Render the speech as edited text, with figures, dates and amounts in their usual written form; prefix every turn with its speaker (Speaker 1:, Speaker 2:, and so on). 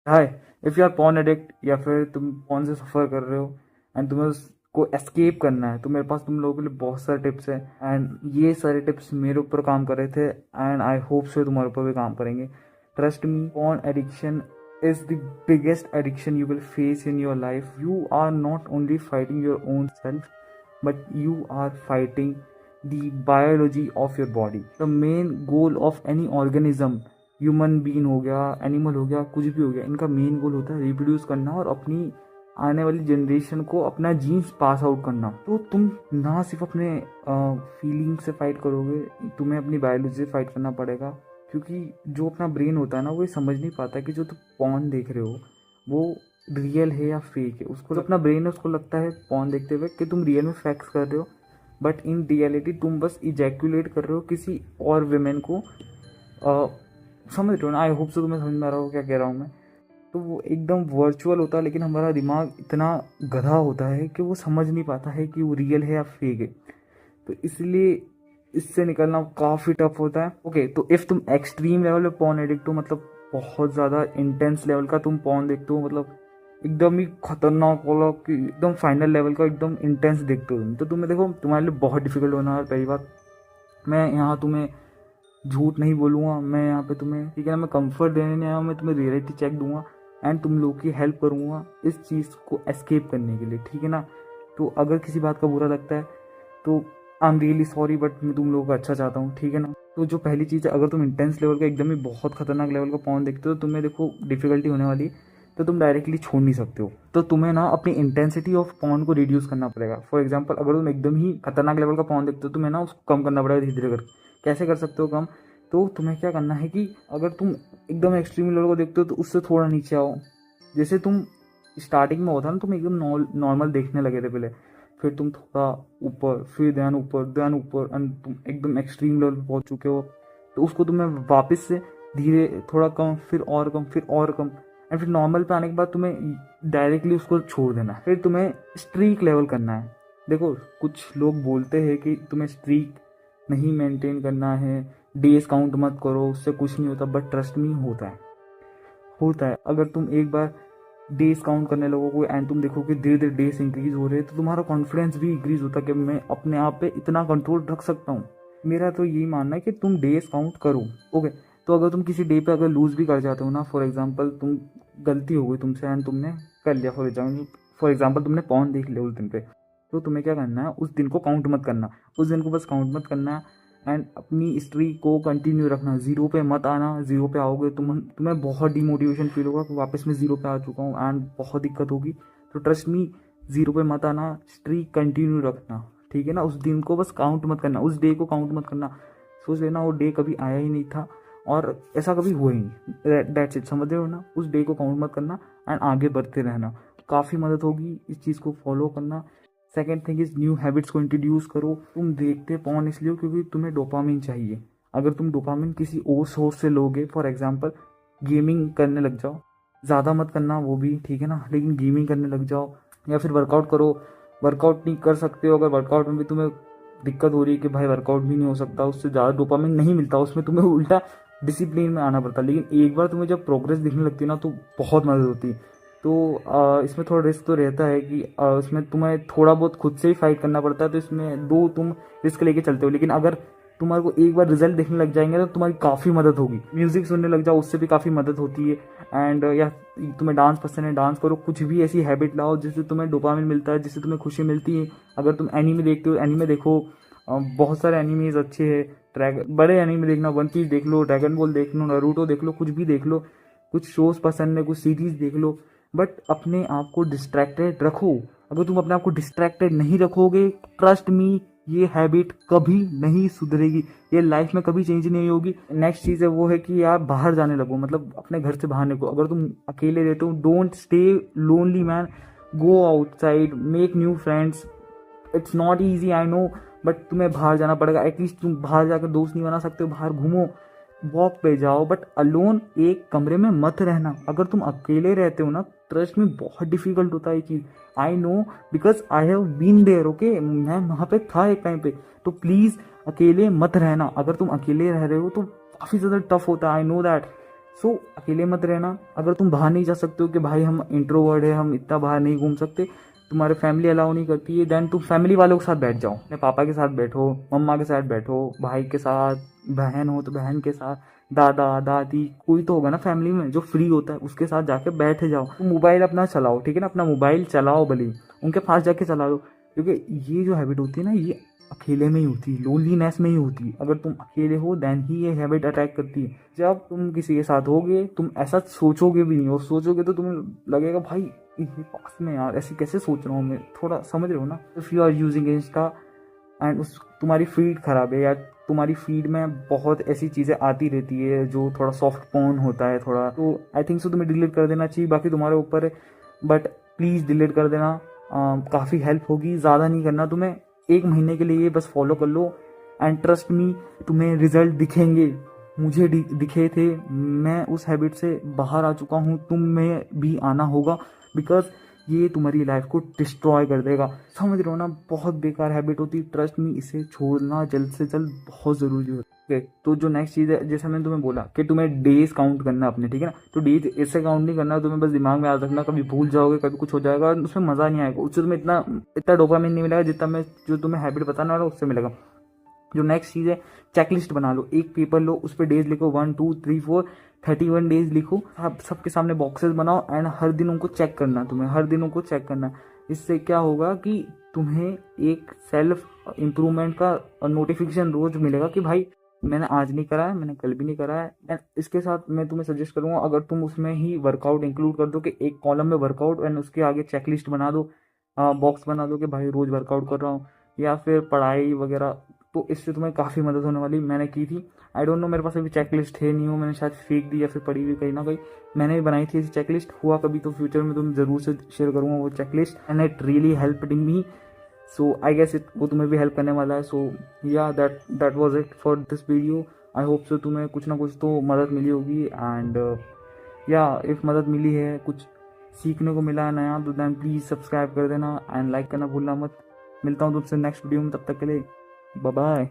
Speaker 1: Hi, if you are porn addict या फिर तुम पॉर्न से सफ़र कर रहे हो एंड तुम्हें उसको एस्केप करना है, तो मेरे पास तुम लोगों के लिए बहुत सारे टिप्स हैं। एंड ये सारे टिप्स मेरे ऊपर काम कर रहे थे एंड आई होप सो तुम्हारे ऊपर भी काम करेंगे। Trust me, porn addiction is the biggest addiction you will face in your life. You are not only fighting your own self, but you are fighting the biology of your body. The main goal of any organism, human being हो गया, animal हो गया, कुछ भी हो गया, इनका main goal होता है रिप्रोड्यूस करना और अपनी आने वाली जनरेशन को अपना जीन्स पास आउट करना। तो तुम ना सिर्फ अपने फीलिंग से फाइट करोगे, तुम्हें अपनी बायोलॉजी से फाइट करना पड़ेगा। क्योंकि जो अपना ब्रेन होता है ना, वो ये समझ नहीं पाता कि जो तुम पॉर्न देख रहे हो वो रियल है या फेक है। उसको जो अपना ब्रेन है उसको लगता है पॉर्न देखते हुए कि तुम रियल में फैक्स कर रहे हो, बट इन रियलिटी तुम बस इजैकुलेट कर रहे हो किसी और विमेन को। समझ रहे हो ना? आई होप सो तुम्हें समझ में आ रहा हो क्या कह रहा हूँ मैं। तो वो एकदम वर्चुअल होता है, लेकिन हमारा दिमाग इतना गधा होता है कि वो समझ नहीं पाता है कि वो रियल है या फेक है। तो इसलिए इससे निकलना काफ़ी टफ होता है। ओके, तो इफ़ तुम एक्सट्रीम लेवल पे पॉर्न एडिक्ट हो, मतलब बहुत ज़्यादा इंटेंस लेवल का तुम पॉर्न देखते हो, मतलब एकदम ही खतरनाक वाला कि एकदम फाइनल लेवल का एकदम इंटेंस देखते हो तुम, तो तुम्हें देखो तुम्हारे लिए बहुत डिफिकल्ट होना है। पहली बात, मैं यहाँ तुम्हें झूठ नहीं बोलूँगा, मैं यहाँ पे तुम्हें, ठीक है ना, मैं कंफर्ट देने नहीं आया हूँ, मैं तुम्हें रियलिटी चेक दूंगा एंड तुम लोग की हेल्प करूँगा इस चीज़ को एस्केप करने के लिए, ठीक है ना। तो अगर किसी बात का बुरा लगता है तो I am really sorry, but मैं तुम लोगों का अच्छा चाहता हूँ, ठीक है ना। तो जो पहली चीज़ है, अगर तुम इंटेंस लेवल का एकदम ही बहुत खतरनाक लेवल का पॉन देखते हो तो तुम्हें देखो डिफिकल्टी होने वाली, तो तुम डायरेक्टली छोड़ नहीं सकते हो। तो तुम्हें ना अपनी इंटेंसिटी ऑफ पॉन को रिड्यूस करना पड़ेगा। फॉर एग्जाम्पल, अगर तुम एकदम ही खतरनाक लेवल का पॉन देखते हो, तुम्हें ना उसको कम करना पड़ेगा धीरे धीरे करके। कैसे कर सकते हो कम? तो तुम्हें क्या करना है कि अगर तुम एकदम एक्सट्रीम लेवल को देखते हो तो उससे थोड़ा नीचे आओ। जैसे तुम स्टार्टिंग में होता ना, तुम एकदम नॉर्मल देखने लगे थे पहले, फिर तुम थोड़ा ऊपर, फिर ध्यान ऊपर, ध्यान ऊपर, एंड तुम एकदम एक्सट्रीम लेवल पे पहुंच चुके हो। तो उसको तुम्हें वापस से धीरे थोड़ा कम, फिर और कम, फिर और कम, एंड फिर नॉर्मल पे आने के बाद तुम्हें डायरेक्टली उसको छोड़ देना है। फिर तुम्हें स्ट्रीक लेवल करना है। देखो, कुछ लोग बोलते हैं कि तुम्हें स्ट्रीक नहीं मेंटेन करना है, डेज काउंट मत करो, उससे कुछ नहीं होता, बट ट्रस्ट मी, होता है। अगर तुम एक बार डेज काउंट करने लगोगे एंड तुम देखो कि धीरे धीरे डेज इंक्रीज हो रहे हैं, तो तुम्हारा कॉन्फिडेंस भी इंक्रीज होता है कि मैं अपने आप पे इतना कंट्रोल रख सकता हूँ। मेरा तो यही मानना है कि तुम डेज काउंट करो। ओके, तो अगर तुम किसी डे पे अगर लूज भी कर जाते हो ना, फॉर एग्जाम्पल तुम गलती हो गई तुमसे एंड तुमने कर लिया, फॉर एग्जाम्पल तुमने पॉन देख लिया उस दिन पे, तो तुम्हें क्या करना है, उस दिन को काउंट मत करना, उस दिन को बस काउंट मत करना है एंड अपनी हिस्ट्री को कंटिन्यू रखना। जीरो पे मत आना। जीरो पे आओगे तुम्हें बहुत डिमोटिवेशन फील होगा कि वापस मैं जीरो पे आ चुका हूँ एंड बहुत दिक्कत होगी। तो ट्रस्ट मी, जीरो पे मत आना, हिस्ट्री कंटिन्यू रखना, ठीक है ना। उस दिन को बस काउंट मत करना, उस डे को काउंट मत करना। सोच लेना वो डे कभी आया ही नहीं था और ऐसा कभी हुआ ही नहीं। दैट्स इट, समझ रहे हो ना। उस डे को काउंट मत करना एंड आगे बढ़ते रहना। काफ़ी मदद होगी इस चीज़ को फॉलो करना। Second thing is new habits को इंट्रोड्यूस करो। तुम देखते पॉर्न इसलिए क्योंकि तुम्हें डोपामिन चाहिए। अगर तुम डोपामिन किसी और सोर्स से लोगे, फॉर एग्जांपल गेमिंग करने लग जाओ, ज़्यादा मत करना वो भी, ठीक है ना, लेकिन गेमिंग करने लग जाओ या फिर वर्कआउट करो। वर्कआउट नहीं कर सकते हो, अगर वर्कआउट में भी तुम्हें दिक्कत हो रही है कि भाई वर्कआउट भी नहीं हो सकता, उससे ज़्यादा डोपामिन नहीं मिलता, उसमें तुम्हें उल्टा डिसिप्लिन में आना पड़ता। लेकिन एक बार तुम्हें जब प्रोग्रेस दिखने लगती है ना, तो बहुत मदद होती है। तो इसमें थोड़ा रिस्क तो रहता है कि इसमें तुम्हें थोड़ा बहुत खुद से ही फाइट करना पड़ता है, तो इसमें दो तुम रिस्क लेके चलते हो। लेकिन अगर तुम्हारे को एक बार रिजल्ट देखने लग जाएंगे तो तुम्हारी काफ़ी मदद होगी। म्यूजिक सुनने लग जाओ, उससे भी काफ़ी मदद होती है। एंड या तुम्हें डांस पसंद है, डांस करो। कुछ भी ऐसी हैबिट लाओ जिससे तुम्हें डोपामिन मिलता है, जिससे तुम्हें खुशी मिलती है। अगर तुम एनीमे देखते हो, एनीमे देखो, बहुत सारे एनीमेज अच्छे हैं। बड़े एनीमे देखना, वन पीस देख लो, ड्रैगन बॉल देख लो, नारुतो देख लो, कुछ भी देख लो। कुछ शोज पसंद है, कुछ सीरीज देख लो, बट अपने आप को डिस्ट्रैक्टेड रखो। अगर तुम अपने आप को डिस्ट्रैक्टेड नहीं रखोगे, ट्रस्ट मी, ये हैबिट कभी नहीं सुधरेगी, ये लाइफ में कभी चेंज नहीं होगी। नेक्स्ट चीज़ है वो है कि यार बाहर जाने लगो, मतलब अपने घर से बाहर निकलो। अगर तुम अकेले रहते हो, don't stay lonely man, go outside, make new friends. It's not easy, I know, but तुम्हें बाहर जाना पड़ेगा। एटलीस्ट तुम बाहर जाकर दोस्त नहीं बना सकते हो, बाहर घूमो, वॉक पे जाओ, बट अलोन एक कमरे में मत रहना। अगर तुम अकेले रहते हो ना, ट्रस्ट में बहुत डिफिकल्ट होता है ये चीज़। I know, because I have been there. Okay, मैं वहाँ पे था एक टाइम पे। तो प्लीज़ अकेले मत रहना। अगर तुम अकेले रह रहे हो तो काफ़ी ज़्यादा टफ होता है, आई नो दैट। सो अकेले मत रहना। अगर तुम बाहर नहीं जा सकते हो कि भाई हम इंट्रोवर्ड है, हम इतना बाहर नहीं घूम सकते, तुम्हारे फैमिली अलाउ नहीं करती है, देन तुम फैमिली वालों के साथ बैठ जाओ। अपने पापा के साथ बैठो, मम्मा के साथ बैठो, भाई के साथ, बहन हो तो बहन के साथ, दादा दादी कोई तो होगा ना फैमिली में जो फ्री होता है, उसके साथ जाके बैठ जाओ। तुम मोबाइल अपना चलाओ, ठीक है ना, अपना मोबाइल चलाओ, भले उनके पास जाके चला दो। क्योंकि ये जो हैबिट होती है ना, ये अकेले में ही होती है, लोनलीनेस में ही होती है। अगर तुम अकेले हो देन ही ये हैबिट अटैक करती है। जब तुम किसी के साथ होगे तुम ऐसा सोचोगे भी नहीं, और सोचोगे तो तुम्हें लगेगा भाई ये पास में यार ऐसे कैसे सोच रहा हूँ मैं, थोड़ा समझ रहे हो ना। If you are using insta and उस तुम्हारी फीड खराब है, या तुम्हारी फीड में बहुत ऐसी चीज़ें आती रहती है जो थोड़ा सॉफ्ट पोर्न होता है थोड़ा, तो आई थिंक सो तुम्हें डिलीट कर देना चाहिए। बाकी तुम्हारे ऊपर है, बट प्लीज़ डिलीट कर देना। काफ़ी हेल्प होगी, ज़्यादा नहीं करना तुम्हें, 1 महीने के लिए बस फॉलो कर लो एंड ट्रस्ट मी तुम्हें रिजल्ट दिखेंगे। मुझे दिखे थे, मैं उस हैबिट से बाहर आ चुका हूँ, तुम में भी आना होगा, बिकॉज ये तुम्हारी लाइफ को डिस्ट्रॉय कर देगा। समझ रहे हो ना, बहुत बेकार हैबिट होती है, ट्रस्ट मी, इसे छोड़ना जल्द से जल्द बहुत ज़रूरी है। ओके, तो जो नेक्स्ट चीज़ है, जैसे मैंने तुम्हें बोला कि तुम्हें डेज काउंट करना है अपने, ठीक है ना, तो डेज ऐसे काउंट नहीं करना, तुम्हें बस दिमाग में याद रखना, कभी भूल जाओगे, कभी कुछ हो जाएगा, उसमें मज़ा नहीं आएगा, उससे तुम्हें इतना इतना डोपामिन नहीं मिलेगा जितना मैं जो तुम्हें हैबिट बताने वाला उससे मिलेगा। जो नेक्स्ट चीज़ है, चेकलिस्ट बना लो, एक पेपर लो, उस पर डेज लिखो, 1 2 3 4 31 डेज लिखो, आप सबके सामने बॉक्सेस बनाओ एंड हर दिन उनको चेक करना, तुम्हें हर दिन उनको चेक करना। इससे क्या होगा कि तुम्हें एक सेल्फ इम्प्रूवमेंट का नोटिफिकेशन रोज मिलेगा कि भाई मैंने आज नहीं करा है, मैंने कल भी नहीं करा है। एंड इसके साथ मैं तुम्हें सजेस्ट करूँगा, अगर तुम उसमें ही वर्कआउट इंक्लूड कर दो कि एक कॉलम में वर्कआउट एंड उसके आगे चेकलिस्ट बना दो, बॉक्स बना दो कि भाई रोज़ वर्कआउट कर रहा हूँ, या फिर पढ़ाई वगैरह, तो इससे तुम्हें काफ़ी मदद होने वाली। मैंने की थी, आई डोंट नो, मेरे पास अभी चेक लिस्ट है नहीं हो, मैंने शायद फेंक दी या फिर पड़ी हुई कहीं ना कहीं। मैंने भी बनाई थी ऐसी चेक लिस्ट, हुआ कभी तो फ्यूचर में तुम ज़रूर से शेयर करूँगा वो checklist, and it really helped me. So I guess it वो तुम्हें भी हेल्प करने वाला है। So yeah that was it for this video. I hope so तुम्हें कुछ ना कुछ तो मदद मिली होगी, एंड या इफ़ मदद मिली है, कुछ सीखने को मिला है नया, तो दैन प्लीज़ सब्सक्राइब कर देना एंड लाइक करना भूलना मत। मिलता हूँ तुमसे नेक्स्ट वीडियो में, तब तक के लिए बाय बाय।